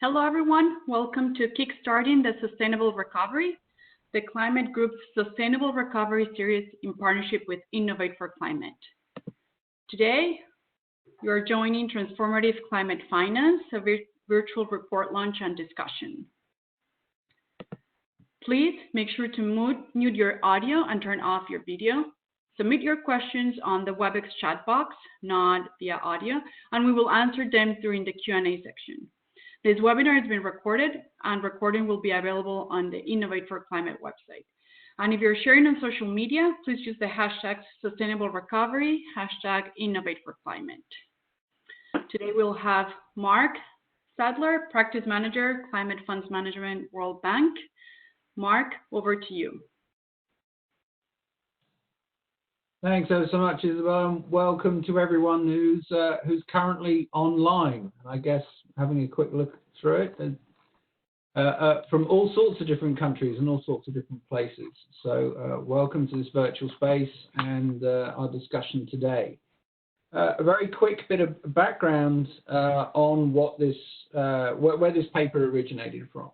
Hello, everyone. Welcome to Kickstarting the Sustainable Recovery, the Climate Group's Sustainable Recovery Series in partnership with Innovate for Climate. Today, you are joining Transformative Climate Finance, a virtual report launch and discussion. Please make sure to mute your audio and turn off your video. Submit your questions on the WebEx chat box, not via audio, and we will answer them during the Q&A section. This webinar has been recorded, and recording will be available on the Innovate for Climate website. And if you're sharing on social media, please use the hashtag Sustainable Recovery, hashtag Innovate for Climate. Today we'll have Mark Sadler, Practice Manager, Climate Funds Management, World Bank. Mark, over to you. Thanks ever so much, Isabel. Welcome to everyone who's currently online. I guess having a quick look through it, from all sorts of different countries and all sorts of different places. So welcome to this virtual space and our discussion today. A very quick bit of background on what this, where this paper originated from.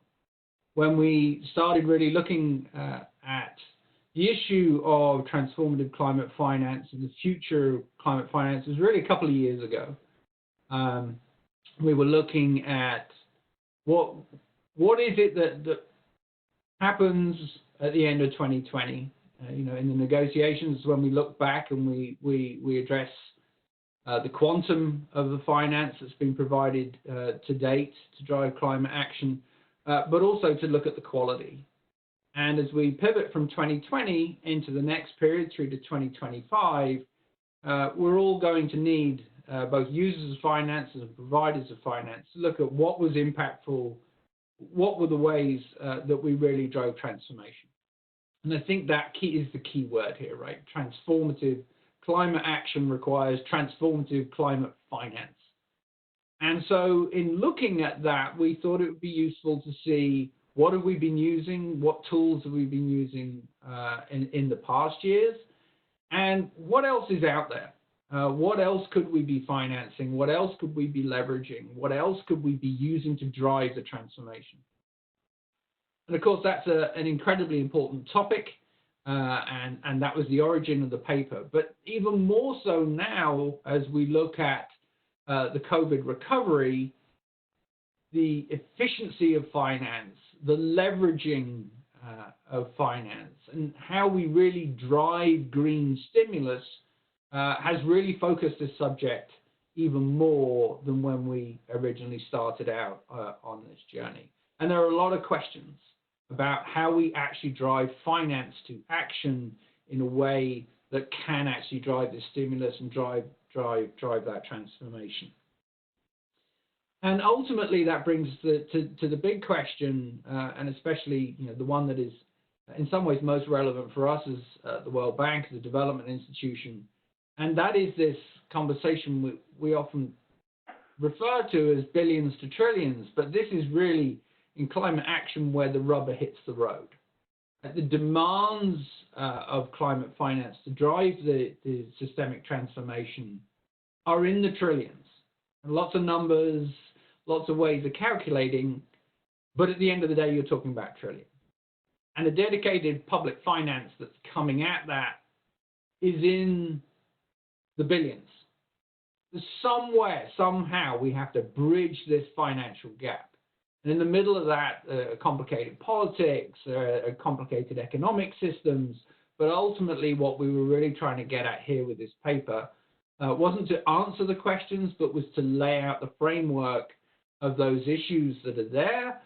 When we started really looking at the issue of transformative climate finance and the future of climate finance was really a couple of years ago. We were looking at what is it that happens at the end of 2020. In the negotiations, when we look back and we address the quantum of the finance that's been provided to date to drive climate action, but also to look at the quality. And as we pivot from 2020 into the next period through to 2025, we're all going to need both users of finance and providers of finance to look at what was impactful, what were the ways that we really drove transformation. And I think that is the key word here, right? Transformative climate action requires transformative climate finance. And so in looking at that, we thought it would be useful to see what have we been using, what tools have we been using in the past years, and what else is out there? What else could we be financing? What else could we be leveraging? What else could we be using to drive the transformation? And of course, that's an incredibly important topic, and that was the origin of the paper. But even more so now, as we look at the COVID recovery, the efficiency of finance, the leveraging of finance, and how we really drive green stimulus has really focused this subject even more than when we originally started out on this journey. And there are a lot of questions about how we actually drive finance to action in a way that can actually drive the stimulus and drive that transformation. And ultimately, that brings to the big question, and especially the one that is in some ways most relevant for us as the World Bank, as a development institution, and that is this conversation we often refer to as billions to trillions, but this is really in climate action where the rubber hits the road. The demands of climate finance to drive the systemic transformation are in the trillions. And lots of numbers, lots of ways of calculating, but at the end of the day, you're talking about trillions. And a dedicated public finance that's coming at that is in the billions. Somewhere, somehow, we have to bridge this financial gap. And in the middle of that, complicated politics, complicated economic systems, but ultimately what we were really trying to get at here with this paper wasn't to answer the questions, but was to lay out the framework of those issues that are there,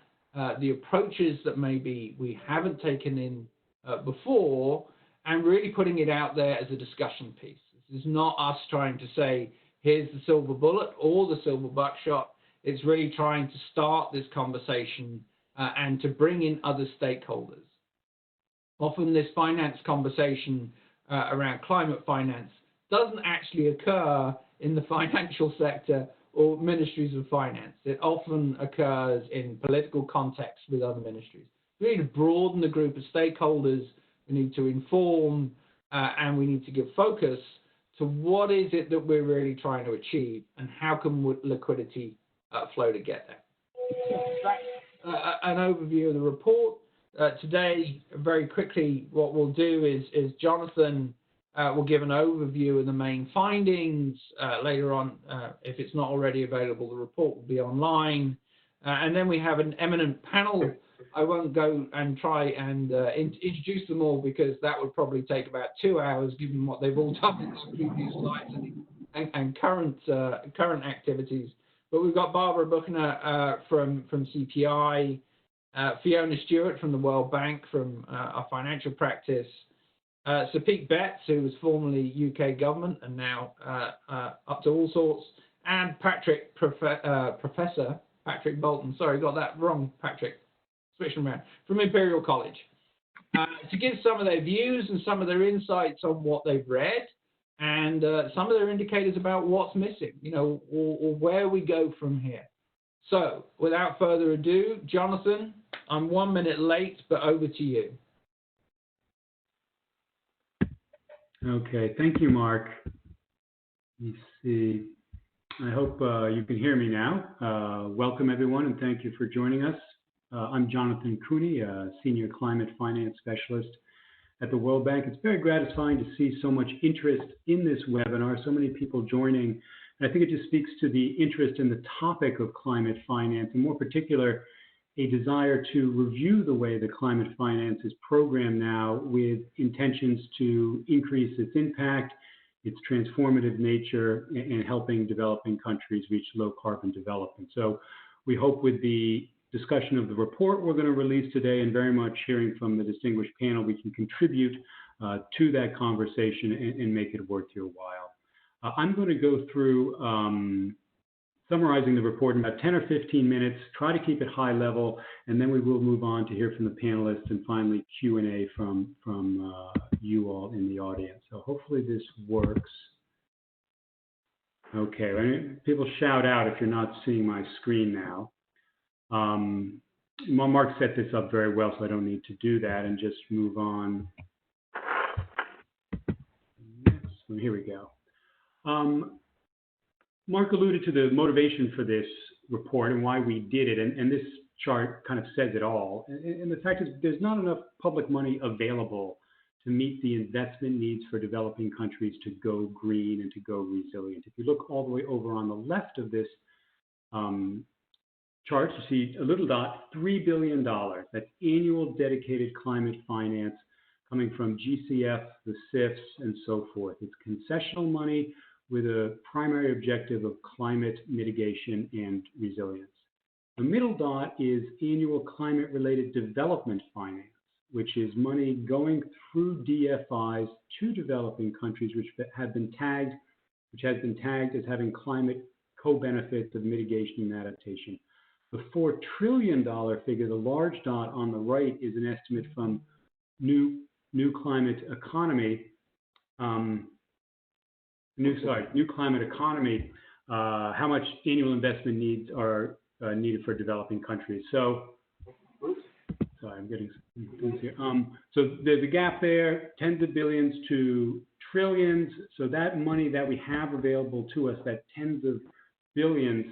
the approaches that maybe we haven't taken in before, and really putting it out there as a discussion piece. This is not us trying to say, here's the silver bullet or the silver buckshot. It's really trying to start this conversation and to bring in other stakeholders. Often this finance conversation around climate finance doesn't actually occur in the financial sector or ministries of finance. It often occurs in political contexts with other ministries. We need to broaden the group of stakeholders, we need to inform, and we need to give focus to what is it that we're really trying to achieve and how can liquidity flow to get there. That's an overview of the report. Today, very quickly, what we'll do is Jonathan will give an overview of the main findings. Later on, if it's not already available, the report will be online. And then we have an eminent panel. I won't go and try and introduce them all because that would probably take about 2 hours, given what they've all done in their previous lives and current activities. But we've got Barbara Buchner from CPI, Fiona Stewart from the World Bank from our financial practice, Sir Pete Betts, who was formerly UK government and now up to all sorts, and Professor Patrick Bolton. Sorry, got that wrong, Patrick. Switching around, from Imperial College, to give some of their views and some of their insights on what they've read and some of their indicators about what's missing, or where we go from here. So, without further ado, Jonathan, I'm 1 minute late, but over to you. Okay, thank you, Mark. Let me see. I hope you can hear me now. Welcome, everyone, and thank you for joining us. I'm Jonathan Cooney, a Senior Climate Finance Specialist at the World Bank. It's very gratifying to see so much interest in this webinar, so many people joining. And I think it just speaks to the interest in the topic of climate finance, and more particular, a desire to review the way the climate finance is programmed now with intentions to increase its impact, its transformative nature, and helping developing countries reach low carbon development. So we hope with the discussion of the report we're going to release today and very much hearing from the distinguished panel, we can contribute to that conversation and make it worth your while. I'm going to go through summarizing the report in about 10 or 15 minutes, try to keep it high level, and then we will move on to hear from the panelists and finally Q&A from you all in the audience. So hopefully this works. Okay, people shout out if you're not seeing my screen now. Mark set this up very well, so I don't need to do that and just move on. Next one, here we go. Mark alluded to the motivation for this report and why we did it, and this chart kind of says it all. And the fact is there's not enough public money available to meet the investment needs for developing countries to go green and to go resilient. If you look all the way over on the left of this chart, you see a little dot, $3 billion. That's annual dedicated climate finance coming from GCF, the CIFs, and so forth. It's concessional money with a primary objective of climate mitigation and resilience. The middle dot is annual climate-related development finance, which is money going through DFIs to developing countries which has been tagged as having climate co-benefits of mitigation and adaptation. The $4 trillion figure, the large dot on the right, is an estimate from New Climate Economy. New Climate Economy. How much annual investment needs are needed for developing countries? So, sorry, I'm getting some things here. So there's a gap there, tens of billions to trillions. So that money that we have available to us, that tens of billions,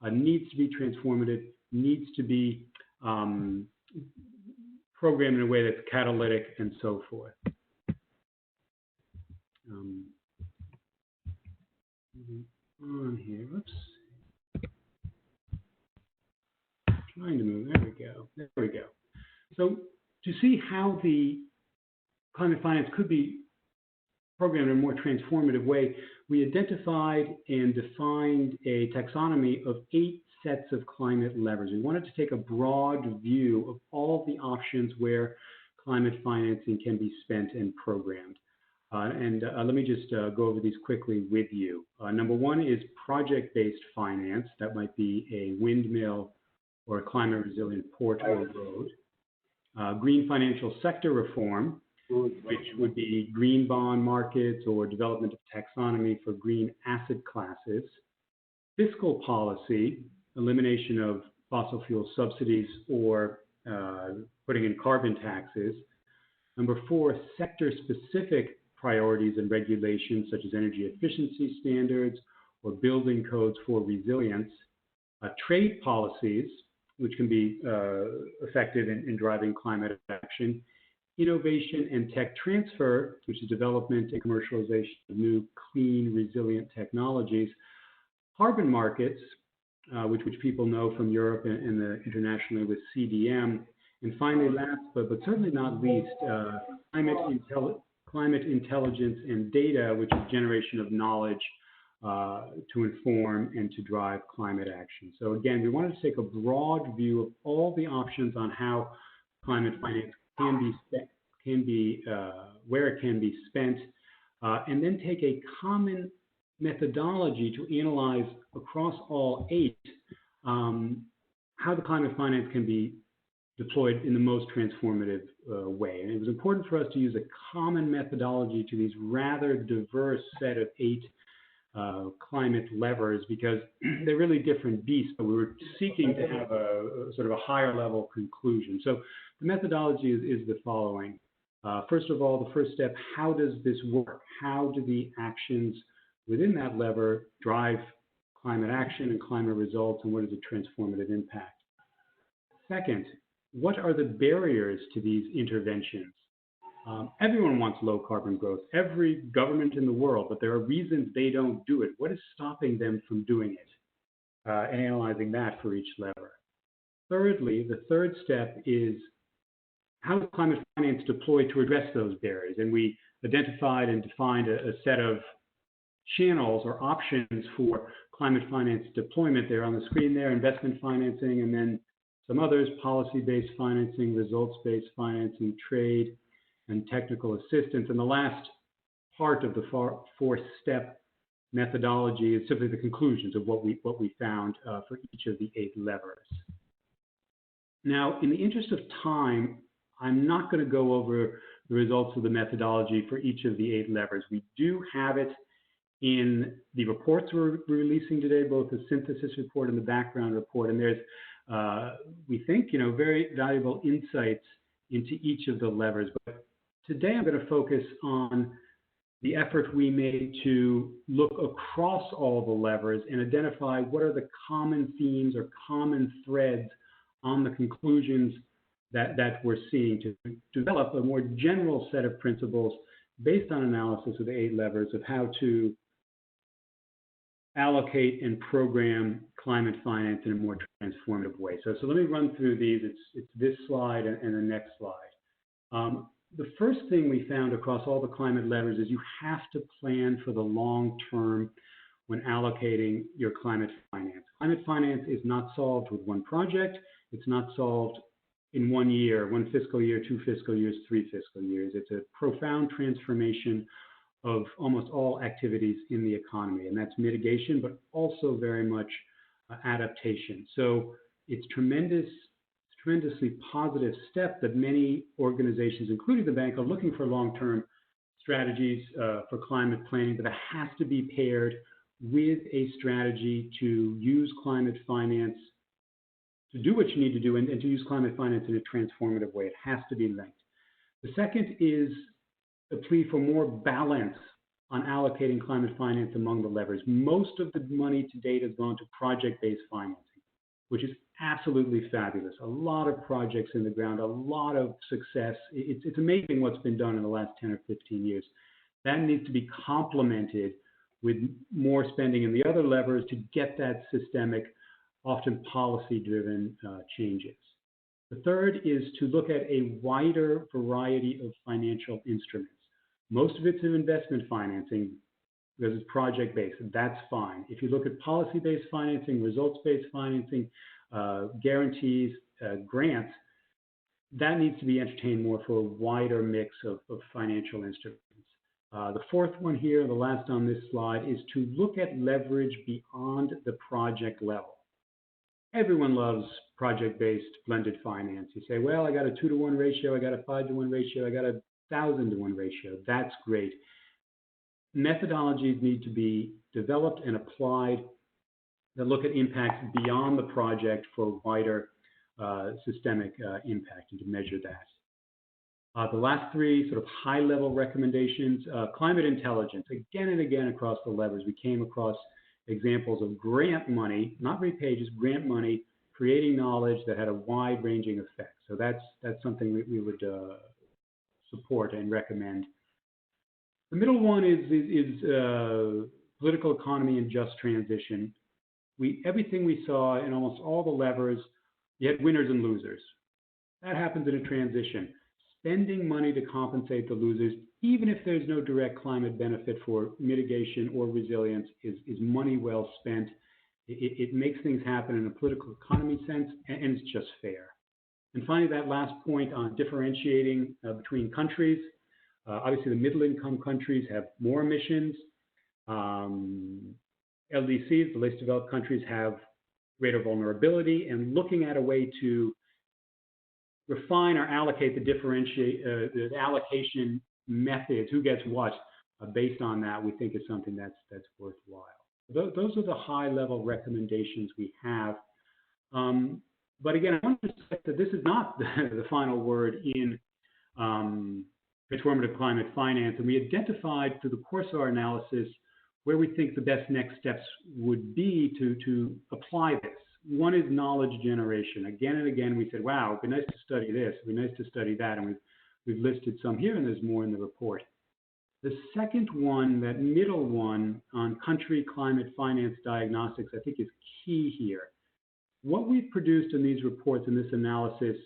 needs to be transformative, needs to be programmed in a way that's catalytic and so forth. On here, whoops. Trying to move, there we go. So to see how the climate finance could be programmed in a more transformative way, we identified and defined a taxonomy of 8 sets of climate levers. We wanted to take a broad view of all the options where climate financing can be spent and programmed. Let me just go over these quickly with you. Number 1 is project-based finance. That might be a windmill or a climate-resilient port or road. Green financial sector reform, which would be green bond markets or development of taxonomy for green asset classes. Fiscal policy, elimination of fossil fuel subsidies or putting in carbon taxes. Number 4, sector-specific priorities and regulations such as energy efficiency standards or building codes for resilience. Trade policies, which can be effective in driving climate action. Innovation and tech transfer, which is development and commercialization of new, clean, resilient technologies. Carbon markets, which people know from Europe and internationally with CDM. And finally, last but certainly not least, climate intelligence and data, which is generation of knowledge to inform and to drive climate action. So again, we wanted to take a broad view of all the options on how climate finance can be where it can be spent, and then take a common methodology to analyze across all 8 how the climate finance can be deployed in the most transformative way. And it was important for us to use a common methodology to these rather diverse set of 8 climate levers, because they're really different beasts, but we were seeking to have a sort of a higher level conclusion. So the methodology is the following. First of all, the first step, how does this work? How do the actions within that lever drive climate action and climate results, and what is the transformative impact? Second, what are the barriers to these interventions? Everyone wants low carbon growth, every government in the world, but there are reasons they don't do it. What is stopping them from doing it? And analyzing that for each lever. Thirdly, the third step is how is climate finance deployed to address those barriers? And we identified and defined a set of channels or options for climate finance deployment. There on the screen there, investment financing, and then some others, policy-based financing, results-based financing, trade, and technical assistance. And the last part of the 4-step methodology is simply the conclusions of what we found for each of the 8 levers. Now, in the interest of time, I'm not going to go over the results of the methodology for each of the 8 levers. We do have it in the reports we're releasing today, both the synthesis report and the background report. And there's, we think, very valuable insights into each of the levers. But today I'm going to focus on the effort we made to look across all the levers and identify what are the common themes or common threads on the conclusions that we're seeing, to develop a more general set of principles based on analysis of the 8 levers of how to allocate and program climate finance in a more transformative way. So let me run through these. It's this slide and the next slide. The first thing we found across all the climate levers is you have to plan for the long term when allocating your climate finance. Climate finance is not solved with one project. It's not solved in 1 year, 1 fiscal year, 2 fiscal years, 3 fiscal years. It's a profound transformation of almost all activities in the economy, and that's mitigation, but also very much adaptation. So it's tremendously positive step that many organizations, including the bank, are looking for long-term strategies for climate planning, but that has to be paired with a strategy to use climate finance to do what you need to do and to use climate finance in a transformative way. It has to be linked. The second is a plea for more balance on allocating climate finance among the levers. Most of the money to date has gone to project-based financing, which is absolutely fabulous. A lot of projects in the ground, a lot of success. It's amazing what's been done in the last 10 or 15 years. That needs to be complemented with more spending in the other levers to get that systemic, often policy-driven changes. The third is to look at a wider variety of financial instruments. Most of it's in investment financing because it's project-based, and that's fine. If you look at policy-based financing, results-based financing, guarantees, grants, that needs to be entertained more for a wider mix of financial instruments. The fourth one here, the last on this slide, is to look at leverage beyond the project level. Everyone loves project-based blended finance. You say, well, I got a 2-to-1 ratio, I got a 5-to-1 ratio, I got a 1,000-to-1 ratio. That's great. Methodologies need to be developed and applied that look at impacts beyond the project for wider systemic impact, and to measure that. The last 3 sort of high-level recommendations, climate intelligence. Again and again across the levers, we came across examples of grant money, not repaid, just grant money creating knowledge that had a wide-ranging effect. So that's something we would support and recommend. The middle one is political economy and just transition. Everything we saw in almost all the levers, you had winners and losers. That happens in a transition. Spending money to compensate the losers, even if there's no direct climate benefit for mitigation or resilience, is money well spent. It makes things happen in a political economy sense, and it's just fair. And finally, that last point on differentiating between countries. Obviously, the middle-income countries have more emissions. LDCs, the least developed countries, have greater vulnerability, and looking at a way to refine or allocate the allocation methods, who gets what, based on that, we think is something that's worthwhile. Those are the high-level recommendations we have. But again, I want to say that this is not the final word in Transformative Climate Finance, and we identified through the course of our analysis where we think the best next steps would be to apply this. One is knowledge generation. Again and again, we said, wow, it'd be nice to study this, it'd be nice to study that, and we've listed some here, and there's more in the report. The second one, that middle one on country climate finance diagnostics, I think is key here. What we've produced in these reports and this analysis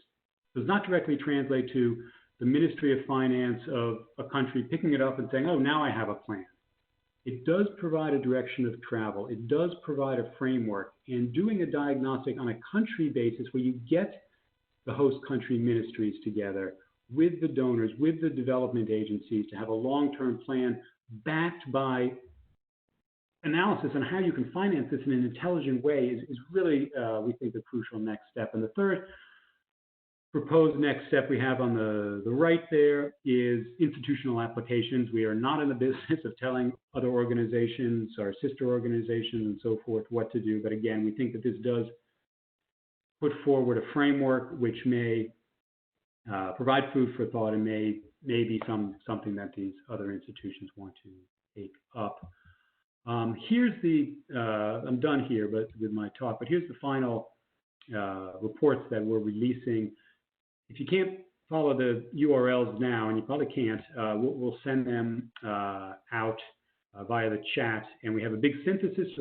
does not directly translate to the Ministry of Finance of a country picking it up and saying, oh, now I have a plan. It does provide a direction of travel. It does provide a framework. And doing a diagnostic on a country basis where you get the host country ministries together with the donors, with the development agencies to have a long-term plan backed by analysis on how you can finance this in an intelligent way is really, we think, the crucial next step. And the third proposed next step we have on the right there is institutional applications. We are not in the business of telling other organizations, our sister organizations and so forth, what to do. But again, we think that this does put forward a framework which may provide food for thought and may be something that these other institutions want to take up. Here's I'm done here with my talk, but here's the final reports that we're releasing. If you can't follow the URLs now, and you probably can't, we'll send them out via the chat. And we have a big synthesis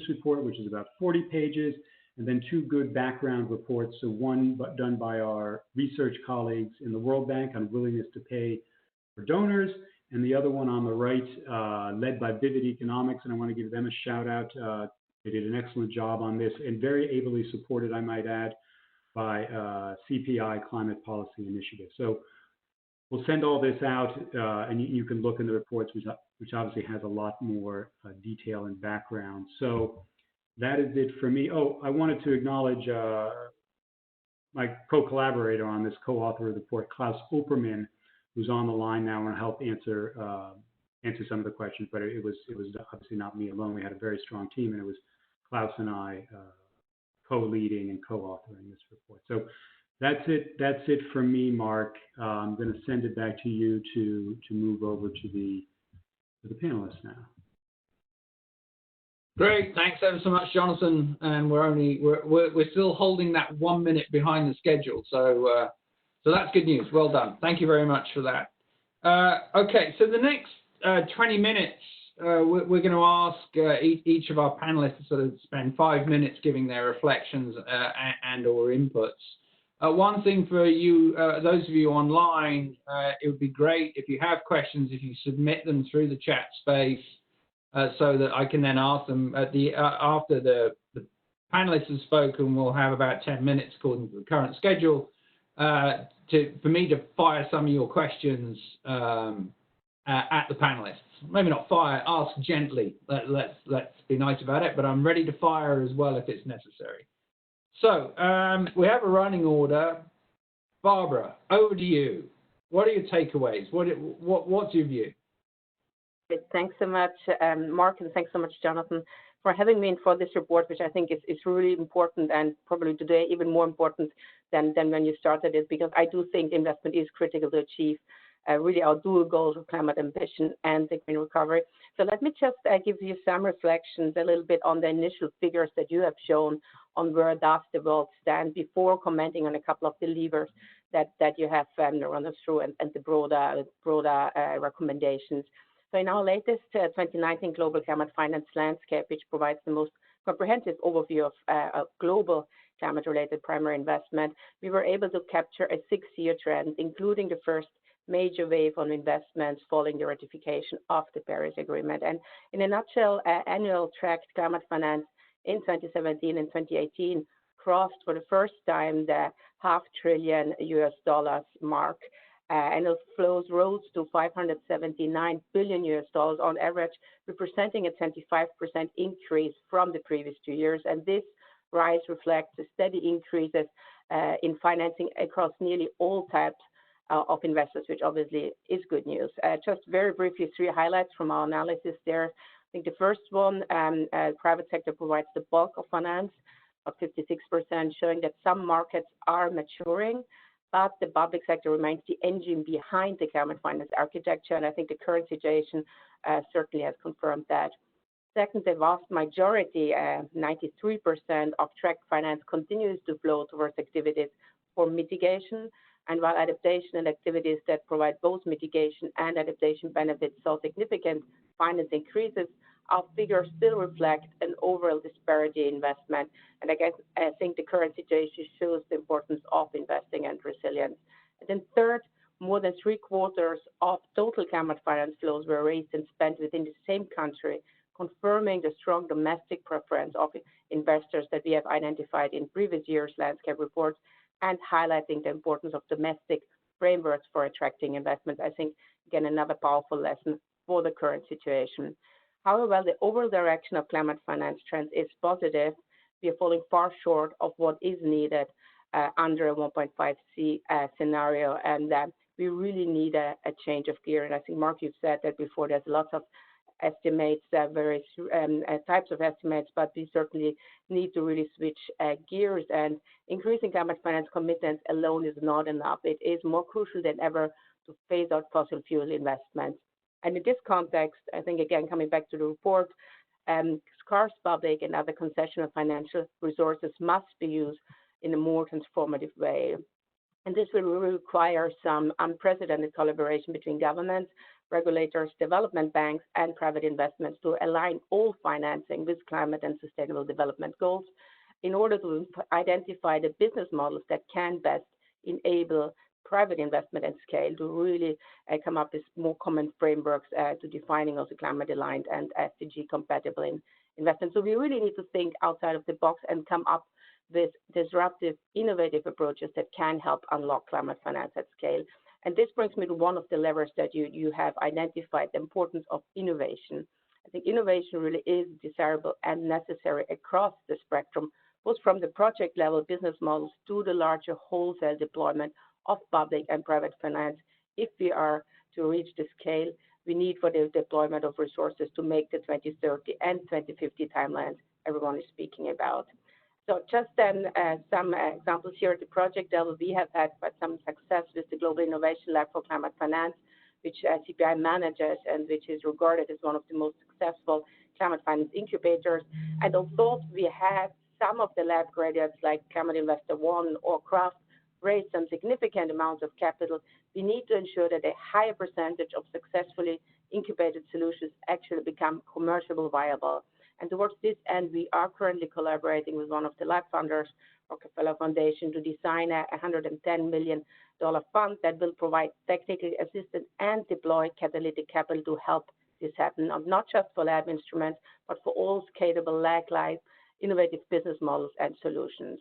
report, which is about 40 pages, and then two good background reports. So one done by our research colleagues in the World Bank on willingness to pay for donors, and the other one on the right, led by Vivid Economics, and I want to give them a shout out. They did an excellent job on this, and very ably supported, I might add, by CPI, Climate Policy Initiative. So we'll send all this out, and you can look in the reports, which obviously has a lot more detail and background. So that is it for me. Oh, I wanted to acknowledge my co-collaborator on this, co-author of the report, Klaus Opperman, who's on the line now and help answer some of the questions. But it was obviously not me alone. We had a very strong team, and it was Klaus and I co-leading and co-authoring this report. So that's it for me, Mark. I'm going to send it back to you to move over to the panelists now. Great, thanks ever so much, Jonathan. And we're still holding that 1 minute behind the schedule. So that's good news. Well done. Thank you very much for that. Okay, so the next 20 minutes, we're going to ask each of our panelists to sort of spend 5 minutes giving their reflections and/or inputs. One thing for you, those of you online, it would be great if you have questions, if you submit them through the chat space, so that I can then ask them at after the panelists have spoken. We'll have about 10 minutes according to the current schedule for me to fire some of your questions at the panelists. Maybe not fire, ask gently. Let's be nice about it, but I'm ready to fire as well if it's necessary. So we have a running order. Barbara, over to you. What are your takeaways? What's your view? Thanks so much, Mark, and thanks so much, Jonathan, for having me in for this report, which I think is really important, and probably today even more important than when you started it, because I do think investment is critical to achieve really our dual goals of climate ambition and the green recovery. So let me just give you some reflections a little bit on the initial figures that you have shown on where does the world stand before commenting on a couple of the levers that you have run us through and the broader recommendations. So in our latest 2019 Global Climate Finance Landscape, which provides the most comprehensive overview of global climate-related primary investment, we were able to capture a 6-year trend, including the first major wave on investments following the ratification of the Paris Agreement. And in a nutshell, annual tracked climate finance in 2017 and 2018 crossed for the first time the $500 billion mark. Annual flows rose to $579 billion on average, representing a 25% increase from the previous 2 years. And this rise reflects the steady increases in financing across nearly all types of investors, which obviously is good news. Just very briefly, 3 highlights from our analysis there. I think the first one, private sector provides the bulk of finance, of 56%, showing that some markets are maturing, but the public sector remains the engine behind the climate finance architecture, and I think the current situation certainly has confirmed that. Second, the vast majority, 93% of tracked finance continues to flow towards activities for mitigation, and while adaptation and activities that provide both mitigation and adaptation benefits saw significant finance increases, our figures still reflect an overall disparity in investment. And I think the current situation shows the importance of investing and resilience. And then third, more than 3/4 of total climate finance flows were raised and spent within the same country, confirming the strong domestic preference of investors that we have identified in previous years' landscape reports and highlighting the importance of domestic frameworks for attracting investment. I think, again, another powerful lesson for the current situation. However, while the overall direction of climate finance trends is positive, we are falling far short of what is needed under a 1.5C scenario, and we really need a change of gear. And I think, Mark, you've said that before, there's lots of estimates, various types of estimates, but we certainly need to really switch gears, and increasing climate finance commitments alone is not enough. It is more crucial than ever to phase out fossil fuel investments. And in this context, I think, again, coming back to the report, scarce public and other concessional financial resources must be used in a more transformative way. And this will require some unprecedented collaboration between governments, regulators, development banks, and private investments to align all financing with climate and sustainable development goals in order to identify the business models that can best enable private investment and scale to really come up with more common frameworks to defining also climate-aligned and SDG-compatible investment. So we really need to think outside of the box and come up with disruptive, innovative approaches that can help unlock climate finance at scale. And this brings me to one of the levers that you have identified, the importance of innovation. I think innovation really is desirable and necessary across the spectrum, both from the project level business models to the larger wholesale deployment of public and private finance. If we are to reach the scale we need for the deployment of resources to make the 2030 and 2050 timelines everyone is speaking about. So just then some examples here at the project level. We have had quite some success with the Global Innovation Lab for Climate Finance, which CPI manages and which is regarded as one of the most successful climate finance incubators. And although we have some of the lab graduates like Climate Investor One or Craft raise some significant amounts of capital, we need to ensure that a higher percentage of successfully incubated solutions actually become commercially viable. And towards this end, we are currently collaborating with one of the lab funders, Rockefeller Foundation, to design a $110 million fund that will provide technical assistance and deploy catalytic capital to help this happen, not just for lab instruments, but for all scalable lag-like innovative business models and solutions.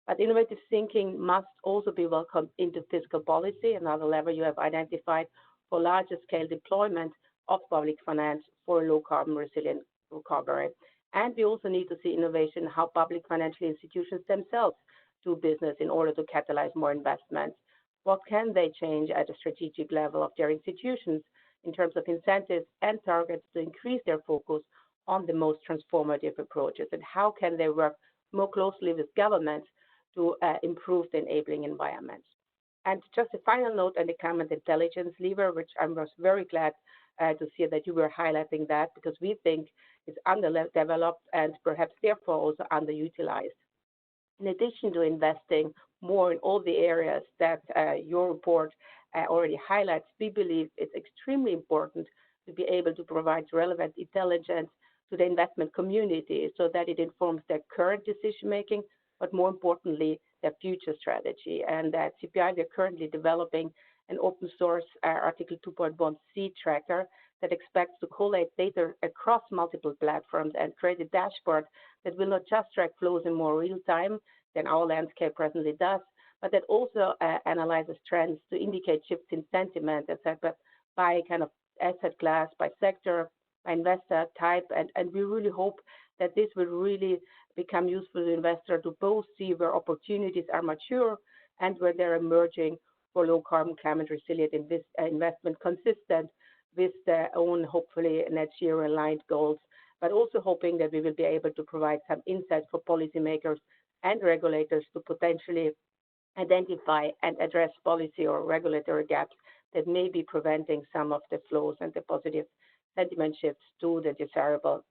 But innovative thinking must also be welcomed into fiscal policy, another lever you have identified for larger scale deployment of public finance for low carbon resilient recovery. And we also need to see innovation in how public financial institutions themselves do business in order to catalyze more investments. What can they change at a strategic level of their institutions in terms of incentives and targets to increase their focus on the most transformative approaches? And how can they work more closely with governments to improve the enabling environments? And just a final note on the climate intelligence lever, which I was very glad to see that you were highlighting that, because we think it's underdeveloped and perhaps therefore also underutilized. In addition to investing more in all the areas that your report already highlights, we believe it's extremely important to be able to provide relevant intelligence to the investment community so that it informs their current decision making, but more importantly, their future strategy. And at CPI, we're currently developing an open source Article 2.1c tracker that expects to collate data across multiple platforms and create a dashboard that will not just track flows in more real time than our landscape presently does, but that also analyzes trends to indicate shifts in sentiment, etc., by kind of asset class, by sector, by investor type. And we really hope that this will really become useful to investors to both see where opportunities are mature and where they're emerging for low carbon, climate resilient investment consistent with their own, hopefully, net zero aligned goals, but also hoping that we will be able to provide some insights for policymakers and regulators to potentially identify and address policy or regulatory gaps that may be preventing some of the flows and the positive sentiment shifts to the desirable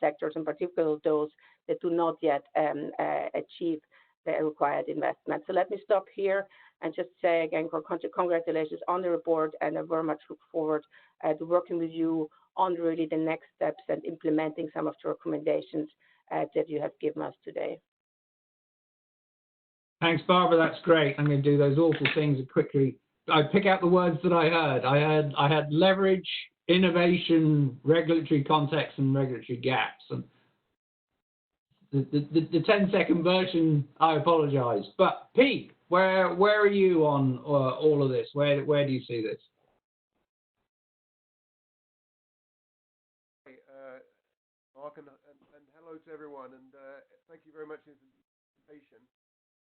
sectors, in particular those that do not yet achieve the required investment. So let me stop here and just say again, congratulations on the report, and I very much look forward to working with you on really the next steps and implementing some of the recommendations that you have given us today. Thanks, Barbara. That's great. I'm going to do those awful things quickly. I pick out the words that I heard. I had leverage, innovation, regulatory context, and regulatory gaps. And the 10-second version, I apologize. But Pete, where are you on all of this? Where do you see this? Mark, and hello to everyone, and thank you very much for the invitation,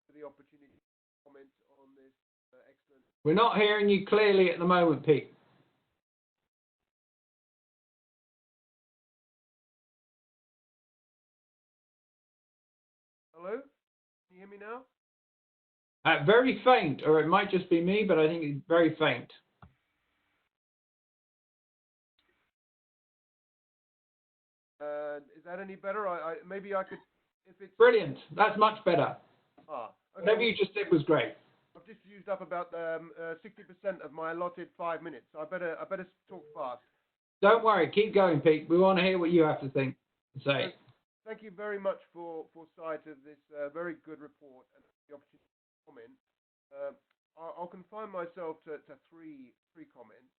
for the opportunity to comment on this excellent. We're not hearing you clearly at the moment, Pete. Hello? Can you hear me now? Very faint, or it might just be me, but I think it's very faint. Is that any better? Maybe I could, if it's Brilliant. That's much better. Okay. Whatever you just did was great. I've just used up about 60% of my allotted 5 minutes. So I better talk fast. Don't worry. Keep going, Pete. We want to hear what you have to think and say. Thank you very much for sight of this very good report and the opportunity to comment. I'll confine myself to three comments,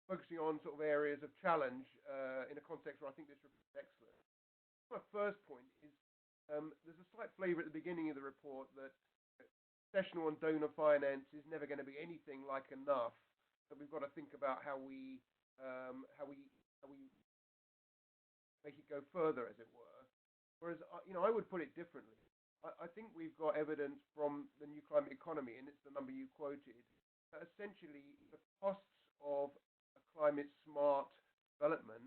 focusing on sort of areas of challenge in a context where I think this report is excellent. My first point is there's a slight flavour at the beginning of the report that concessional and donor finance is never going to be anything like enough. That we've got to think about how we make it go further, as it were. Whereas, I would put it differently. I think we've got evidence from the new climate economy, and it's the number you quoted, that essentially the costs of a climate smart development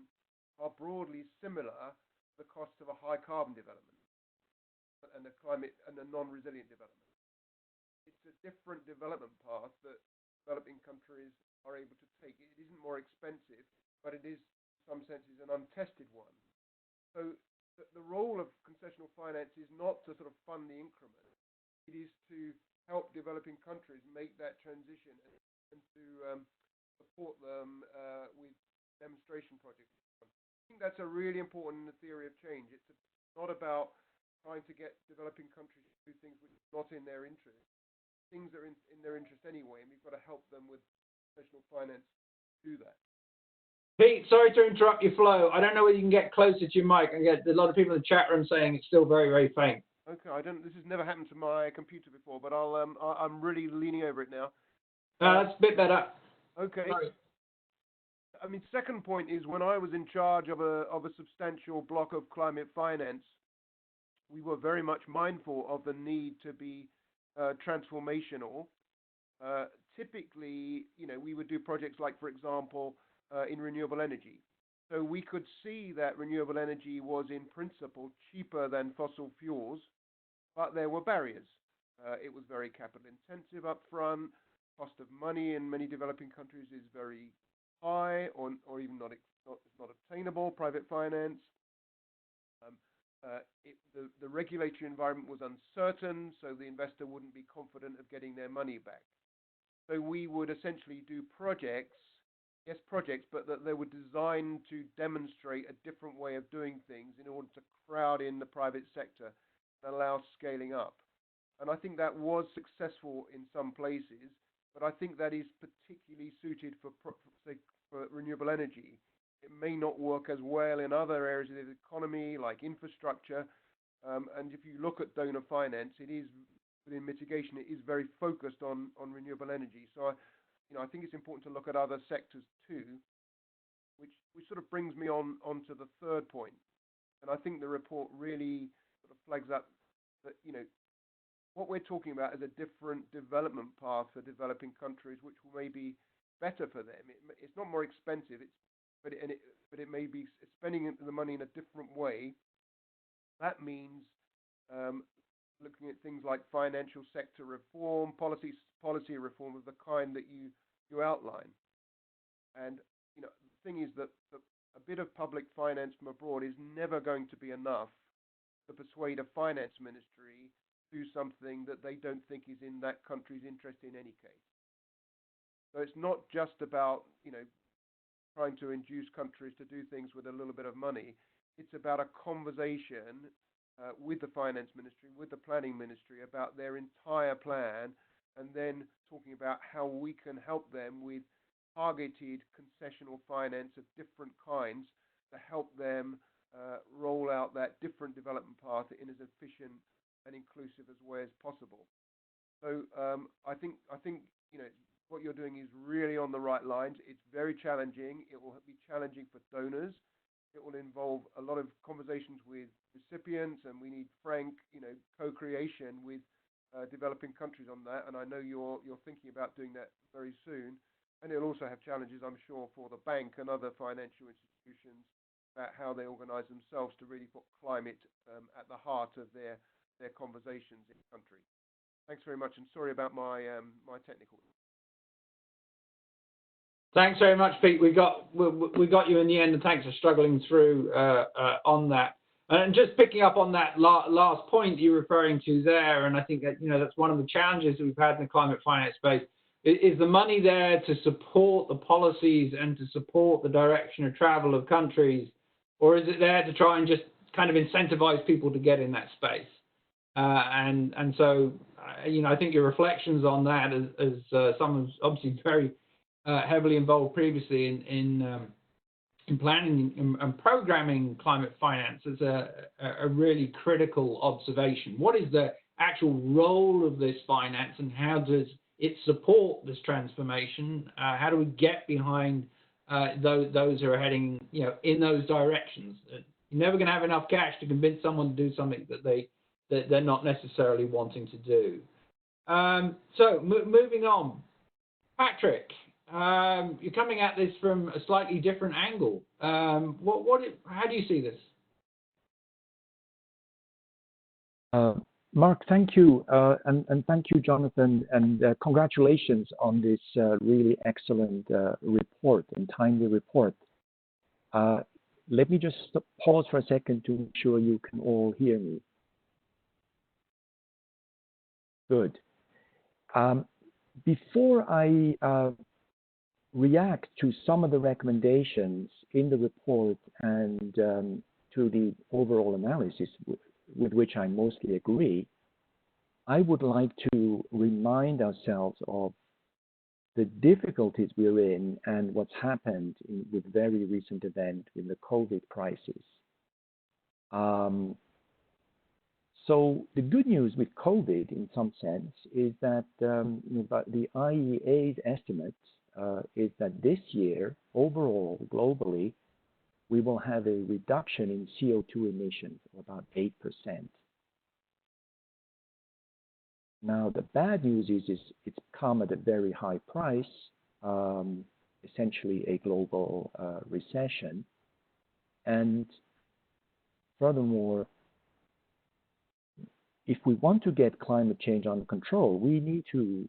are broadly similar to the costs of a high carbon development and a climate and a non-resilient development. It's a different development path that developing countries are able to take. It isn't more expensive, but it is, in some senses, an untested one. So the role of concessional finance is not to sort of fund the increment. It is to help developing countries make that transition and to support them with demonstration projects. I think that's a really important theory of change. It's not about trying to get developing countries to do things which are not in their interest. Things that are in their interest anyway, and we've got to help them with concessional finance to do that. Pete, sorry to interrupt your flow. I don't know whether you can get closer to your mic. I get a lot of people in the chat room saying it's still very, very faint. Okay, this has never happened to my computer before, but I'm really leaning over it now. That's a bit better. Okay. Sorry. I mean, second point is when I was in charge of a substantial block of climate finance, we were very much mindful of the need to be transformational. Typically, we would do projects like, for example, in renewable energy. So we could see that renewable energy was in principle cheaper than fossil fuels, but there were barriers. It was very capital intensive up front. Cost of money in many developing countries is very high, or even not obtainable. Private finance. The regulatory environment was uncertain, so the investor wouldn't be confident of getting their money back. So we would essentially do projects, but that they were designed to demonstrate a different way of doing things in order to crowd in the private sector and allow scaling up. And I think that was successful in some places, but I think that is particularly suited for renewable energy. It may not work as well in other areas of the economy, like infrastructure. And if you look at donor finance, it is within mitigation. It is very focused on renewable energy. So, I think it's important to look at other sectors too, which sort of brings me onto the third point. And I think the report really sort of flags up that what we're talking about is a different development path for developing countries, which may be better for them. It's not more expensive. But it may be spending the money in a different way. That means looking at things like financial sector reform, policy reform of the kind that you outline. And the thing is that a bit of public finance from abroad is never going to be enough to persuade a finance ministry to do something that they don't think is in that country's interest in any case. So it's not just about trying to induce countries to do things with a little bit of money. It's about a conversation with the finance ministry, with the planning ministry about their entire plan, and then talking about how we can help them with targeted concessional finance of different kinds to help them roll out that different development path in as efficient and inclusive as way as possible. So I think what you're doing is really on the right lines. It's very challenging. It will be challenging for donors. It will involve a lot of conversations with recipients, and we need frank, co-creation with developing countries on that. And I know you're thinking about doing that very soon. And it'll also have challenges, I'm sure, for the bank and other financial institutions about how they organize themselves to really put climate at the heart of their conversations in the country. Thanks very much, and sorry about my technical. Thanks very much, Pete. We got you in the end, and thanks for struggling through on that. And just picking up on that last point you're referring to there, and I think that that's one of the challenges that we've had in the climate finance space. Is the money there to support the policies and to support the direction of travel of countries, or is it there to try and just kind of incentivize people to get in that space? And so I think your reflections on that, as someone's obviously very heavily involved previously in planning and programming climate finance, is a really critical observation. What is the actual role of this finance, and how does it support this transformation? How do we get behind those who are heading in those directions? You're never going to have enough cash to convince someone to do something that they're not necessarily wanting to do. So moving on, Patrick. You're coming at this from a slightly different angle. How do you see this? Mark, thank you, and thank you, Jonathan, and congratulations on this really excellent report and timely report. Let me just pause for a second to make sure you can all hear me. Good. Before I react to some of the recommendations in the report and to the overall analysis with which I mostly agree, I would like to remind ourselves of the difficulties we're in and what's happened with very recent event in the COVID crisis. So the good news with COVID, in some sense, is that the IEA's estimates is that this year, overall, globally, we will have a reduction in CO2 emissions of about 8%. Now, the bad news is it's come at a very high price, essentially a global recession. And furthermore, if we want to get climate change under control, we need to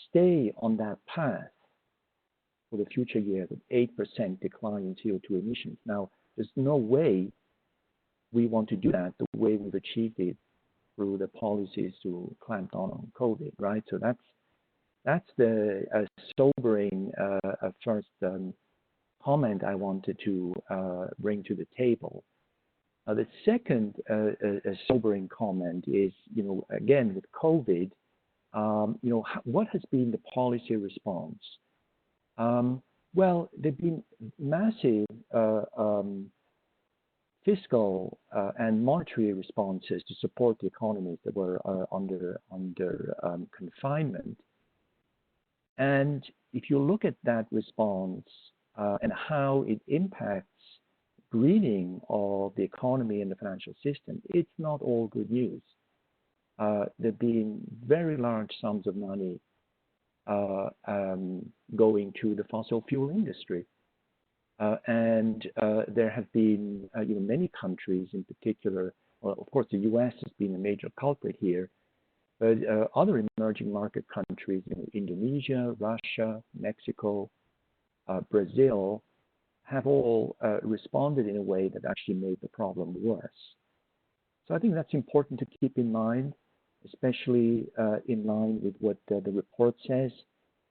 stay on that path for the future years of 8% decline in CO2 emissions. Now, there's no way we want to do that the way we've achieved it through the policies to clamp down on COVID, right? So that's the sobering first comment I wanted to bring to the table. The second sobering comment is, again, with COVID, what has been the policy response? Well, there've been massive fiscal and monetary responses to support the economies that were under confinement. And if you look at that response and how it impacts greening of the economy and the financial system, it's not all good news. There have been very large sums of money going to the fossil fuel industry. And there have been many countries in particular, well, of course the US has been a major culprit here, but other emerging market countries, Indonesia, Russia, Mexico, Brazil, have all responded in a way that actually made the problem worse. So I think that's important to keep in mind, especially in line with what the report says,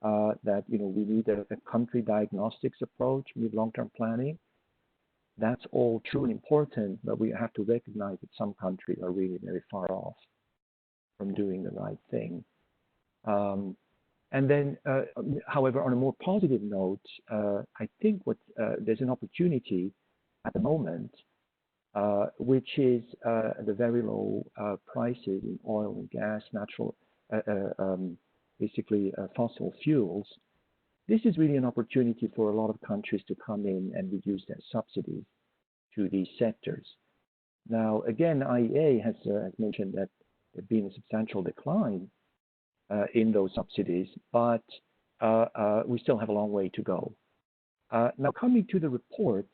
that we need a country diagnostics approach with long-term planning. That's all true and important, but we have to recognize that some countries are really very far off from doing the right thing. And then, however, on a more positive note, I think there's an opportunity at the moment, which is the very low prices in oil and gas, basically fossil fuels. This is really an opportunity for a lot of countries to come in and reduce their subsidies to these sectors. Now, again, IEA has mentioned that there's been a substantial decline in those subsidies, but we still have a long way to go. Now, coming to the report,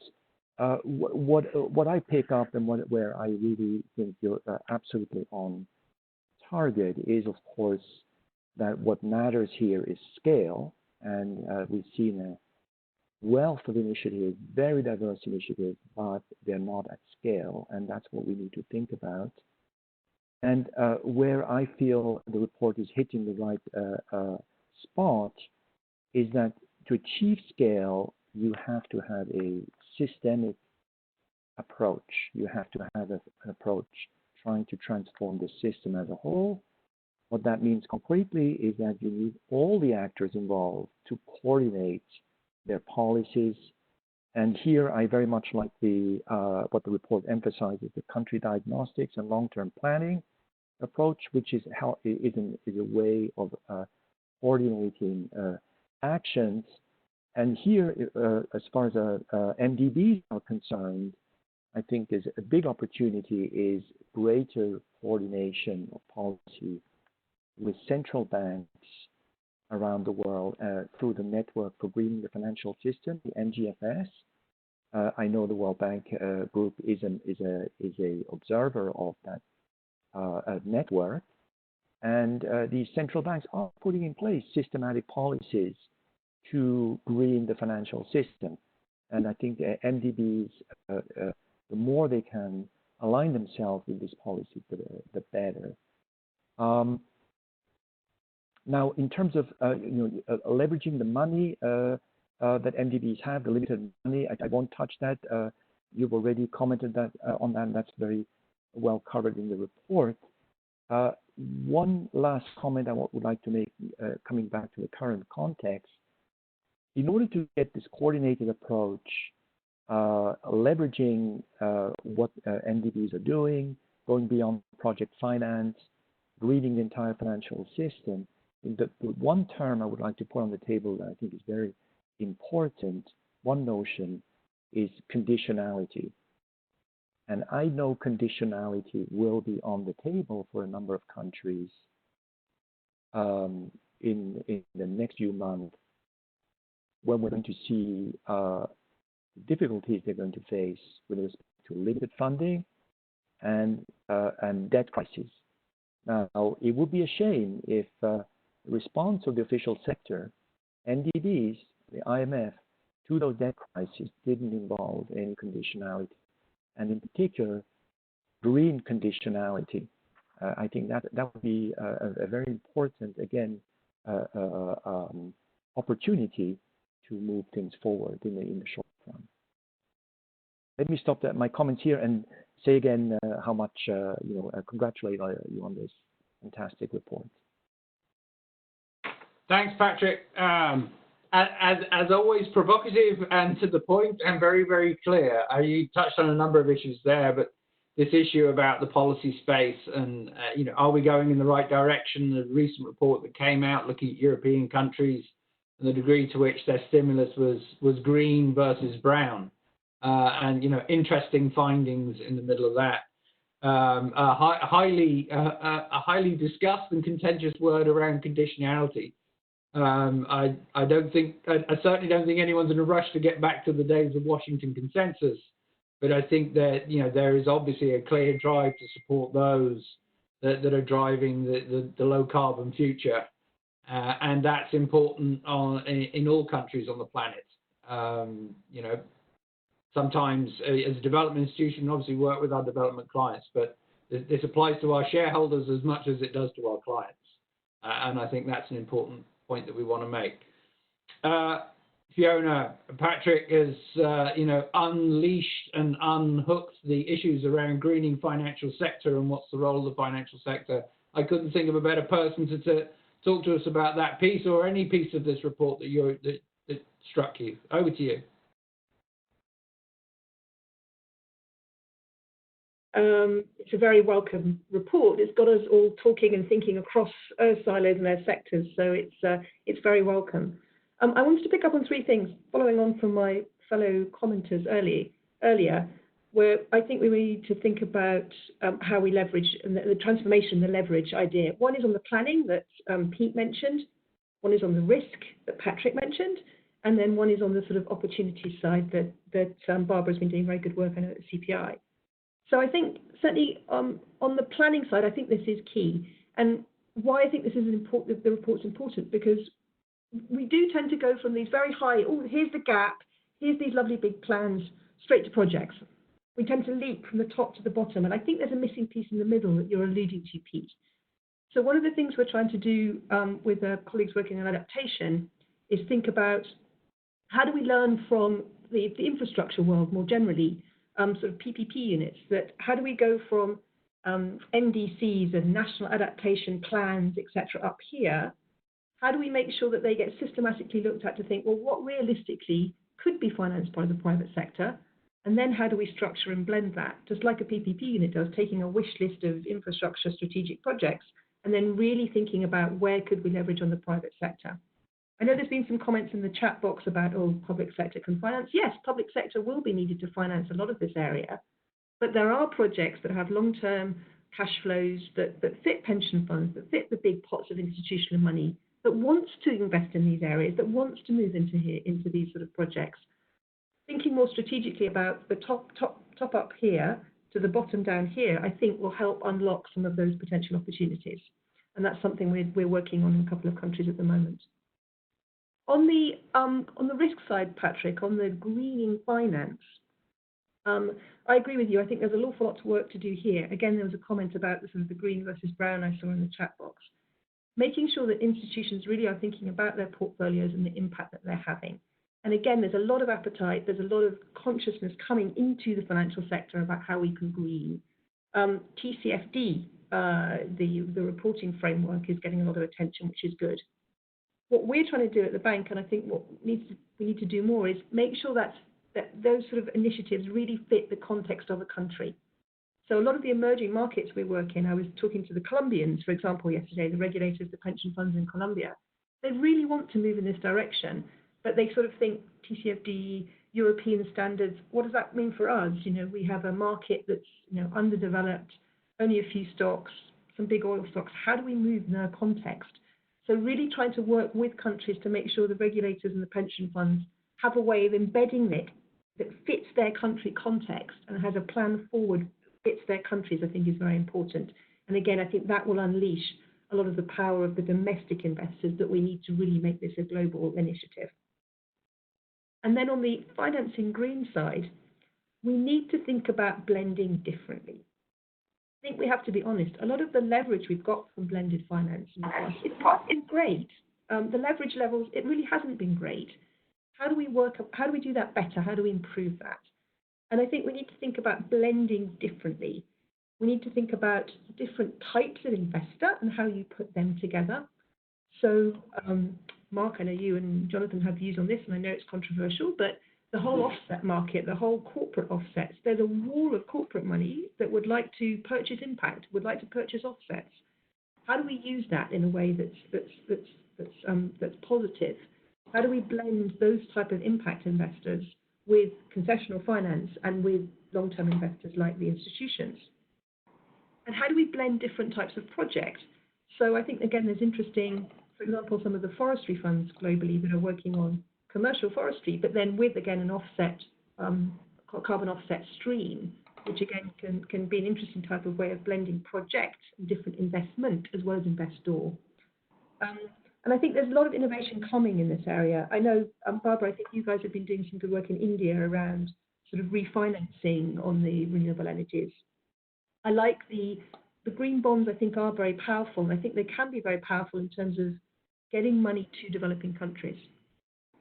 what I pick up and where I really think you're absolutely on target is, of course, that what matters here is scale, and we've seen a wealth of initiatives, very diverse initiatives, but they're not at scale, and that's what we need to think about. And where I feel the report is hitting the right spot is that to achieve scale, you have to have a systemic approach. You have to have an approach trying to transform the system as a whole. What that means concretely is that you need all the actors involved to coordinate their policies. And here I very much like what the report emphasizes, the country diagnostics and long-term planning approach, which is a way of coordinating actions. And here, as far as MDBs are concerned, I think there's a big opportunity is greater coordination of policy with central banks around the world through the Network for Greening the Financial System, the NGFS. I know the World Bank group is a observer of that network, and these central banks are putting in place systematic policies to green the financial system. And I think MDBs, the more they can align themselves with this policy, the better. Now, in terms of leveraging the money that MDBs have, the limited money, I won't touch that. You've already commented on that, and that's very well covered in the report. One last comment I would like to make, coming back to the current context. In order to get this coordinated approach, leveraging what MDBs are doing, going beyond project finance, greening the entire financial system, the one term I would like to put on the table that I think is very important, one notion, is conditionality. And I know conditionality will be on the table for a number of countries in the next few months, when we're going to see difficulties they're going to face with respect to limited funding and debt crises. Now, it would be a shame if the response of the official sector, NDBs, the IMF, to those debt crises didn't involve any conditionality, and in particular, green conditionality. I think that would be a very important, again, opportunity to move things forward in the short run. Let me stop my comments here and say again how much congratulate you on this fantastic report. Thanks, Patrick. As always, provocative and to the point, and very, very clear. You touched on a number of issues there, but this issue about the policy space and are we going in the right direction? The recent report that came out looking at European countries and the degree to which their stimulus was green versus brown, and interesting findings in the middle of that. A highly discussed and contentious word around conditionality. I certainly don't think anyone's in a rush to get back to the days of Washington Consensus, but I think that there is obviously a clear drive to support those that are driving the low carbon future, and that's important in all countries on the planet. Sometimes as a development institution, obviously work with our development clients, but this applies to our shareholders as much as it does to our clients, and I think that's an important point that we want to make. Fiona, Patrick has unleashed and unhooked the issues around greening financial sector and what's the role of the financial sector. I couldn't think of a better person to talk to us about that piece or any piece of this report that struck you. Over to you. It's a very welcome report. It's got us all talking and thinking across silos and their sectors, so it's very welcome. I wanted to pick up on three things, following on from my fellow commenters earlier, where I think we need to think about how we leverage and the transformation, the leverage idea. One is on the planning that Pete mentioned, one is on the risk that Patrick mentioned, and then one is on the sort of opportunity side that Barbara's been doing very good work on at the CPI. So I think certainly on the planning side, I think this is key. And why I think this is important, the report's important, because we do tend to go from these very high, oh, here's the gap, here's these lovely big plans, straight to projects. We tend to leap from the top to the bottom. And I think there's a missing piece in the middle that you're alluding to, Pete. So one of the things we're trying to do with colleagues working on adaptation is think about how do we learn from the infrastructure world more generally, sort of PPP units, that how do we go from NDCs and national adaptation plans, etc., up here? How do we make sure that they get systematically looked at to think, well, what realistically could be financed by the private sector? And then how do we structure and blend that, just like a PPP unit does, taking a wish list of infrastructure strategic projects and then really thinking about where could we leverage on the private sector. I know there's been some comments in the chat box about, oh, public sector can finance. Yes, public sector will be needed to finance a lot of this area, but there are projects that have long-term cash flows that fit pension funds, that fit the big pots of institutional money, that wants to invest in these areas, that wants to move into these sort of projects. Thinking more strategically about the top up here to the bottom down here, I think will help unlock some of those potential opportunities. And that's something we're working on in a couple of countries at the moment. On the risk side, Patrick, on the greening finance, I agree with you. I think there's an awful lot of work to do here. Again, there was a comment about the sort of the green versus brown I saw in the chat box. Making sure that institutions really are thinking about their portfolios and the impact that they're having. And again, there's a lot of appetite, there's a lot of consciousness coming into the financial sector about how we can green. TCFD, the reporting framework, is getting a lot of attention, which is good. What we're trying to do at the bank, and I think what we need to do more, is make sure that those sort of initiatives really fit the context of a country. So a lot of the emerging markets we work in, I was talking to the Colombians, for example, yesterday, the regulators, the pension funds in Colombia. They really want to move in this direction, but they sort of think TCFD, European standards, what does that mean for us? We have a market that's underdeveloped, only a few stocks, some big oil stocks. How do we move in their context? So really trying to work with countries to make sure the regulators and the pension funds have a way of embedding it that fits their country context and has a plan forward, fits their countries, I think is very important. And again, I think that will unleash a lot of the power of the domestic investors that we need to really make this a global initiative. And then on the financing green side, we need to think about blending differently. I think we have to be honest. A lot of the leverage we've got from blended finance is great. The leverage levels, it really hasn't been great. How do we do that better? How do we improve that? And I think we need to think about blending differently. We need to think about different types of investor and how you put them together. So, Mark, I know you and Jonathan have views on this, and I know it's controversial, but the whole offset market, the whole corporate offsets, there's a wall of corporate money that would like to purchase impact, would like to purchase offsets. How do we use that in a way that's positive? How do we blend those type of impact investors with concessional finance and with long-term investors like the institutions? And how do we blend different types of projects? So I think, again, there's interesting, for example, some of the forestry funds globally that are working on commercial forestry, but then with, again, an offset, carbon offset stream, which again can be an interesting type of way of blending projects and different investment as well as investor. And I think there's a lot of innovation coming in this area. I know, Barbara, I think you guys have been doing some good work in India around sort of refinancing on the renewable energies. I like the green bonds, I think, are very powerful, and I think they can be very powerful in terms of getting money to developing countries.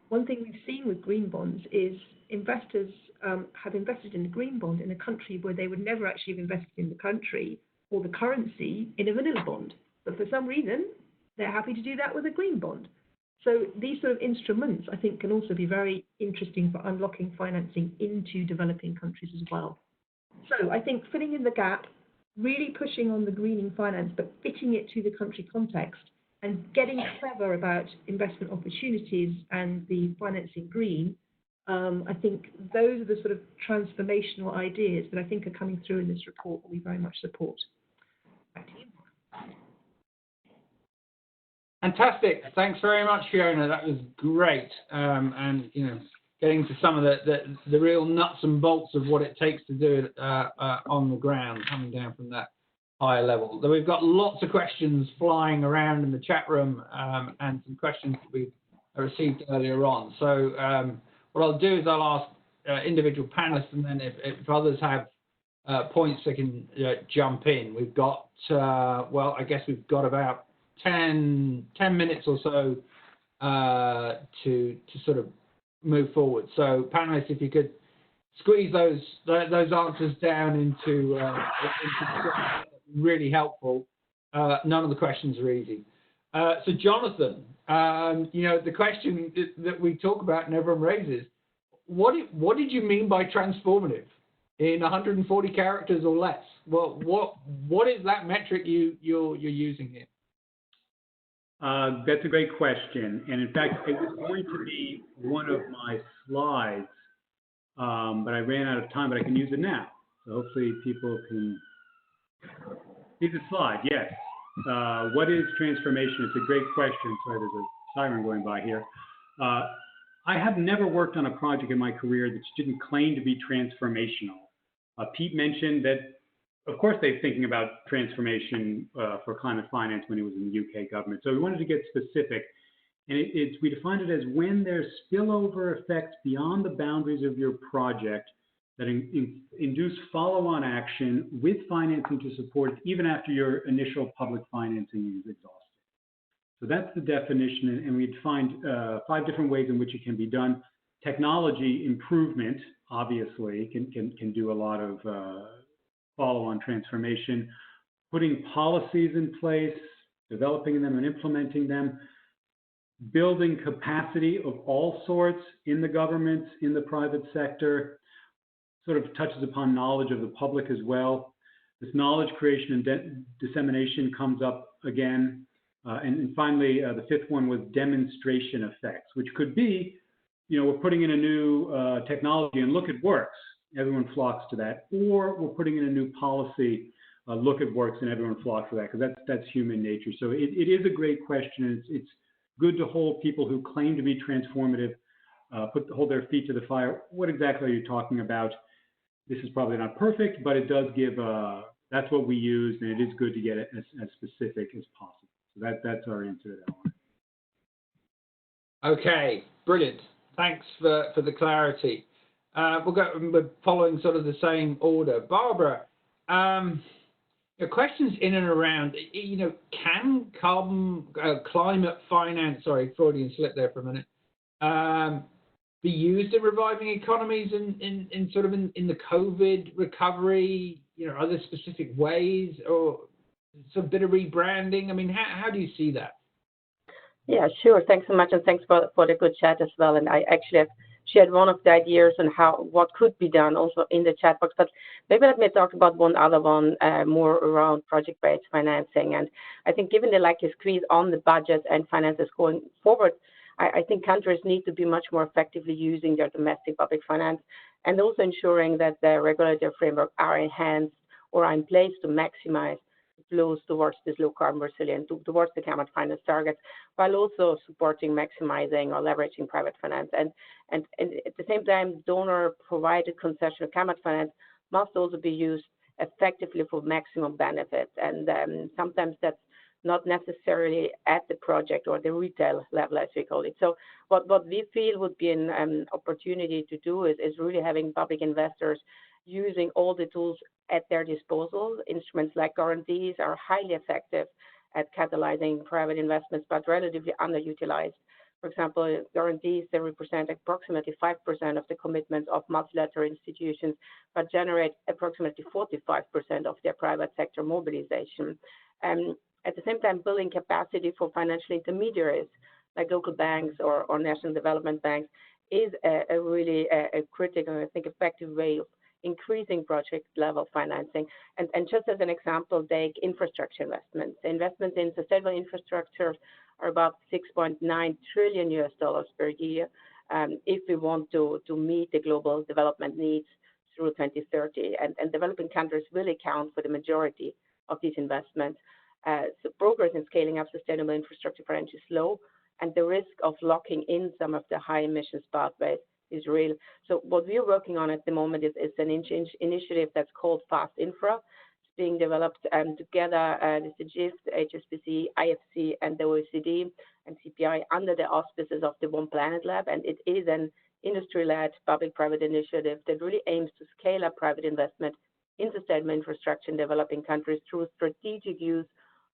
One thing we've seen with green bonds is investors have invested in a green bond in a country where they would never actually have invested in the country or the currency in a vanilla bond. But for some reason, they're happy to do that with a green bond. So these sort of instruments, I think, can also be very interesting for unlocking financing into developing countries as well. So I think filling in the gap, really pushing on the greening finance, but fitting it to the country context and getting clever about investment opportunities and the financing green, I think those are the sort of transformational ideas that I think are coming through in this report that we very much support. Back to you. Fantastic. Thanks very much, Fiona. That was great. And, you know, getting to some of the real nuts and bolts of what it takes to do it on the ground, coming down from that higher level. So we've got lots of questions flying around in the chat room and some questions that we received earlier on. So what I'll do is I'll ask individual panelists, and then if others have points, they can jump in. We've got, well, I guess we've got about 10 minutes or so to sort of move forward. So panelists, if you could squeeze those answers down into really helpful. None of the questions are easy. So Jonathan, you know, the question that we talk about and everyone raises, what did you mean by transformative in 140 characters or less? Well, what is that metric you're using here? That's a great question, and in fact, it was going to be one of my slides, but I ran out of time, but I can use it now. So hopefully people can see the slide. Yes. What is transformation? It's a great question. Sorry, there's a siren going by here. I have never worked on a project in my career that didn't claim to be transformational. Pete mentioned that, of course, they're thinking about transformation for climate finance when he was in the UK government. So we wanted to get specific. And we defined it as when there's spillover effects beyond the boundaries of your project that induce follow-on action with financing to support even after your initial public financing is exhausted. So that's the definition. And we defined 5 different ways in which it can be done. Technology improvement, obviously, can do a lot of follow-on transformation, putting policies in place, developing them and implementing them, building capacity of all sorts in the government, in the private sector, sort of touches upon knowledge of the public as well. This knowledge creation and dissemination comes up again. And finally, the 5th one was demonstration effects, which could be, you know, we're putting in a new technology and look, it works. Everyone flocks to that. Or we're putting in a new policy, look, it works, and everyone flocks to that, because that's human nature. So it is a great question. It's good to hold people who claim to be transformative, hold their feet to the fire. What exactly are you talking about? This is probably not perfect, but it does give that's what we used, and it is good to get it as specific as possible. So that's our answer to that one. Okay, brilliant. Thanks for the clarity. We're following sort of the same order. Barbara, the questions in and around, can climate finance, sorry, Freudian slip there for a minute, be used in reviving economies in the COVID recovery? Are there specific ways or some bit of rebranding? I mean, how do you see that? Yeah, sure. Thanks so much, and thanks for the good chat as well. And I actually have shared one of the ideas on what could be done also in the chat box. But maybe let me talk about one other one more around project-based financing. And I think given the likely squeeze on the budget and finances going forward, I think countries need to be much more effectively using their domestic public finance and also ensuring that the regulatory framework are enhanced or are in place to maximize flows towards this low carbon resilient, towards the climate finance targets, while also supporting, maximizing or leveraging private finance. And at the same time, donor provided concessional climate finance must also be used effectively for maximum benefits. And sometimes that's not necessarily at the project or the retail level, as we call it. So what we feel would be an opportunity to do is really having public investors using all the tools at their disposal. Instruments like guarantees are highly effective at catalyzing private investments, but relatively underutilized. For example, guarantees, they represent approximately 5% of the commitments of multilateral institutions, but generate approximately 45% of their private sector mobilization. At the same time, building capacity for financial intermediaries like local banks or national development banks is a really critical and I think effective way of increasing project level financing. And just as an example, take infrastructure investments. The investments in sustainable infrastructure are about $6.9 trillion per year if we want to meet the global development needs through 2030. And developing countries will account for the majority of these investments. So progress in scaling up sustainable infrastructure finance is slow, and the risk of locking in some of the high emissions pathways is real. So what we're working on at the moment is an initiative that's called Fast Infra. It's being developed together, the GIFT, HSBC, IFC, and the OECD and CPI under the auspices of the One Planet Lab. And it is an industry-led public-private initiative that really aims to scale up private investment in sustainable infrastructure in developing countries through strategic use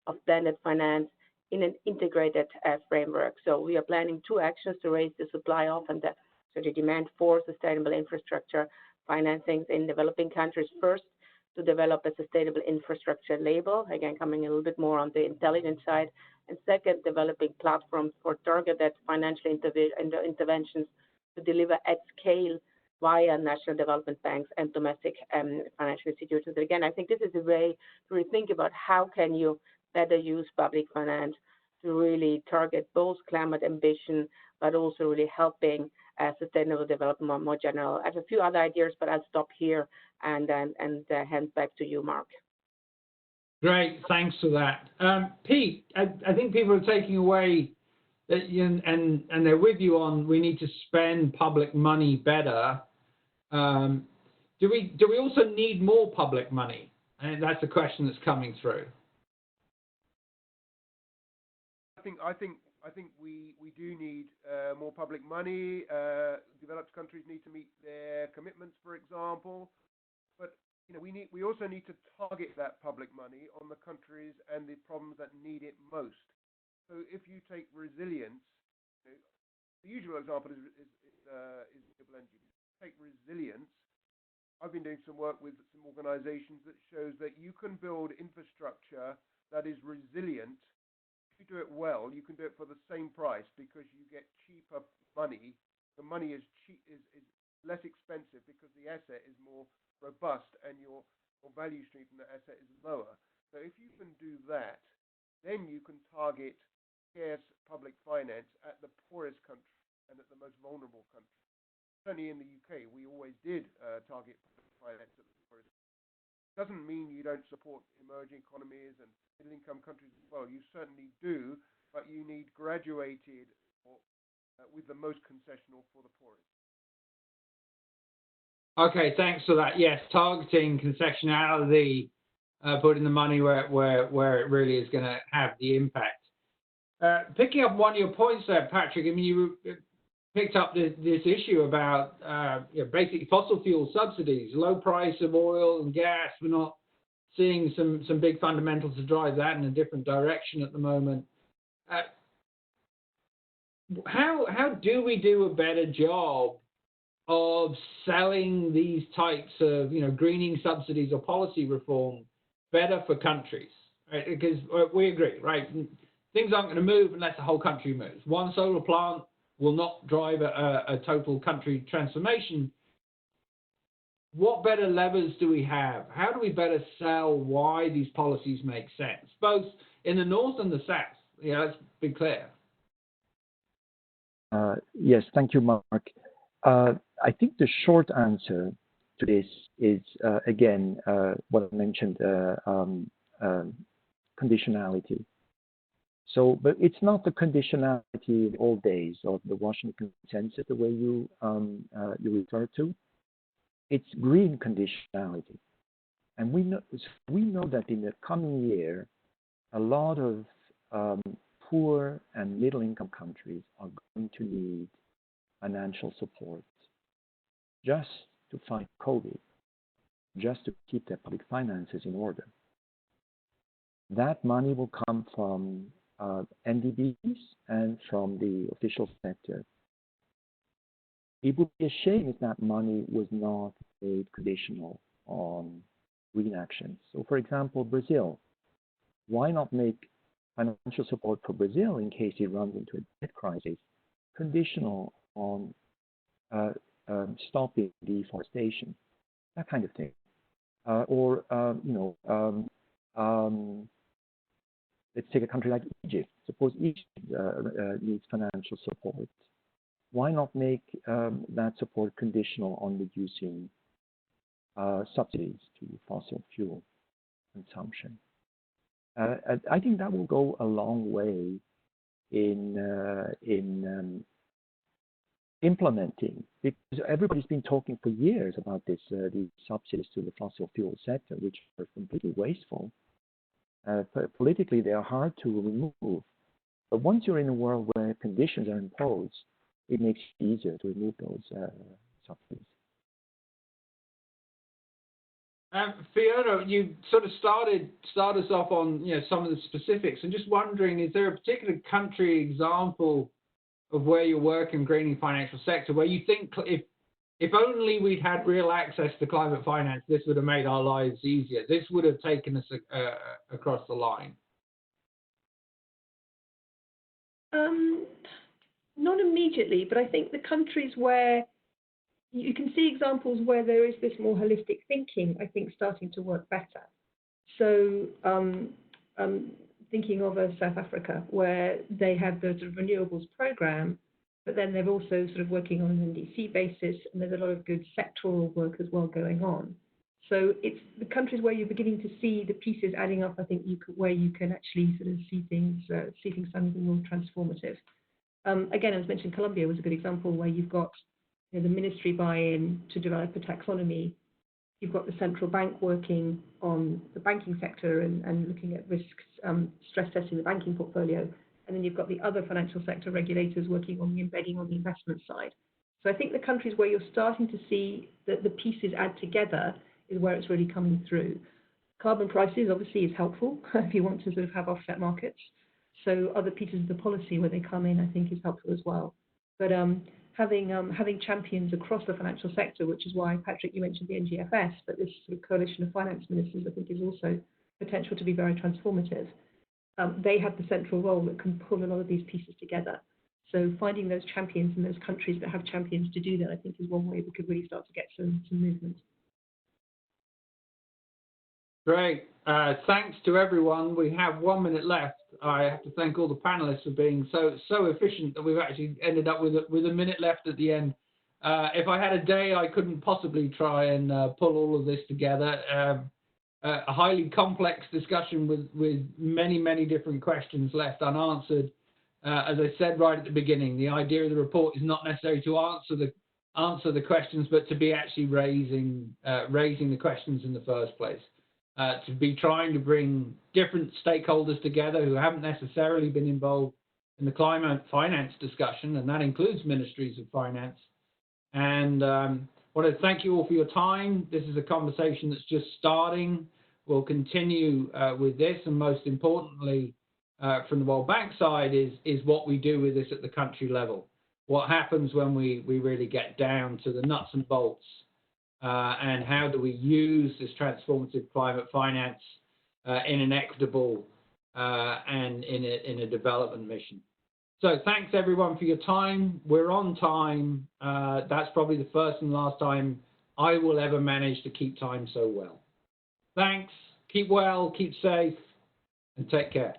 of blended finance in an integrated framework. So we are planning 2 actions to raise the supply of and the demand for sustainable infrastructure financings in developing countries. First, to develop a sustainable infrastructure label, again, coming a little bit more on the intelligence side. And second, developing platforms for targeted financial interventions to deliver at scale via national development banks and domestic financial institutions. And again, I think this is a way to rethink about how can you better use public finance to really target both climate ambition, but also really helping sustainable development more general. I have a few other ideas, but I'll stop here and hand back to you, Mark. Great, thanks for that. Pete, I think people are taking away that, and they're with you on we need to spend public money better. Do we also need more public money? And that's the question that's coming through. I think we do need more public money. Developed countries need to meet their commitments, for example. But we also need to target that public money on the countries and the problems that need it most. So if you take resilience, the usual example is renewable energy. Take resilience. I've been doing some work with some organizations that shows that you can build infrastructure that is resilient. If you do it well, you can do it for the same price because you get cheaper money. The money is less expensive because the asset is more robust and your value stream from the asset is lower. So if you can do that, then you can target scarce public finance at the poorest countries and at the most vulnerable countries. Certainly in the UK, we always did target public finance at the poorest. Doesn't mean you don't support emerging economies and middle-income countries as well. You certainly do, but you need graduated or with the most concessional for the poorest. Okay, thanks for that. Yes, targeting concessionality putting the money where it really is going to have the impact. Picking up one of your points there, Patrick, I mean, you picked up this issue about basically fossil fuel subsidies, low price of oil and gas. We're not seeing some big fundamentals to drive that in a different direction at the moment. How do we do a better job of selling these types of greening subsidies or policy reform better for countries? Right? Because we agree, right? Things aren't going to move unless the whole country moves. One solar plant will not drive a total country transformation. What better levers do we have? How do we better sell why these policies make sense, both in the north and the south? Let's be clear. Yes, thank you, Mark. I think the short answer to this is, again, what I mentioned, conditionality. So, but it's not the conditionality in old days of the Washington Consensus, the way you refer to. It's green conditionality, and we know that in the coming year, a lot of poor and middle-income countries are going to need financial support just to fight COVID, just to keep their public finances in order. That money will come from NDBs and from the official sector. It would be a shame if that money was not made conditional on green actions. So, for example, Brazil. Why not make financial support for Brazil in case it runs into a debt crisis conditional on stopping deforestation, that kind of thing? Let's take a country like Egypt. Suppose Egypt needs financial support. Why not make that support conditional on reducing subsidies to fossil fuel consumption? I think that will go a long way in implementing, because everybody's been talking for years about these subsidies to the fossil fuel sector, which are completely wasteful. Politically, they are hard to remove. But once you're in a world where conditions are imposed, it makes it easier to remove those subsidies. Fiona, you sort of start us off on some of the specifics. I'm just wondering, is there a particular country example of where you work in greening financial sector where you think if only we'd had real access to climate finance, this would have made our lives easier? This would have taken us across the line. Not immediately, but I think the countries where you can see examples where there is this more holistic thinking, I think, starting to work better. So thinking of South Africa, where they have the sort of renewables program, but then they're also sort of working on an NDC basis, and there's a lot of good sectoral work as well going on. So it's the countries where you're beginning to see the pieces adding up, I think, where you can actually sort of see things something more transformative. Again, as mentioned, Colombia was a good example where you've got the ministry buy-in to develop a taxonomy. You've got the central bank working on the banking sector and looking at risks, stress testing the banking portfolio. And then you've got the other financial sector regulators working on the embedding on the investment side. So I think the countries where you're starting to see that the pieces add together is where it's really coming through. Carbon prices obviously is helpful if you want to sort of have offset markets. So other pieces of the policy where they come in, I think, is helpful as well. But having champions across the financial sector, which is why, Patrick, you mentioned the NGFS, but this sort of coalition of finance ministers, I think, is also potential to be very transformative. They have the central role that can pull a lot of these pieces together. So finding those champions in those countries that have champions to do that, I think, is one way we could really start to get some movement. Great. Thanks to everyone. We have 1 minute left. I have to thank all the panelists for being so efficient that we've actually ended up with a minute left at the end. If I had a day, I couldn't possibly try and pull all of this together. A highly complex discussion with many different questions left unanswered. As I said right at the beginning, the idea of the report is not necessarily to answer the questions, but to be actually raising the questions in the first place. to be trying to bring different stakeholders together who haven't necessarily been involved in the climate finance discussion, and that includes ministries of finance. And I want to thank you all for your time. This is a conversation that's just starting. We'll continue with this, and most importantly, from the World Bank side, is what we do with this at the country level. What happens when we really get down to the nuts and bolts, and how do we use this transformative climate finance in an equitable and in a development mission. So thanks everyone for your time. We're on time. That's probably the first and last time I will ever manage to keep time so well. Thanks. Keep well, keep safe, and take care.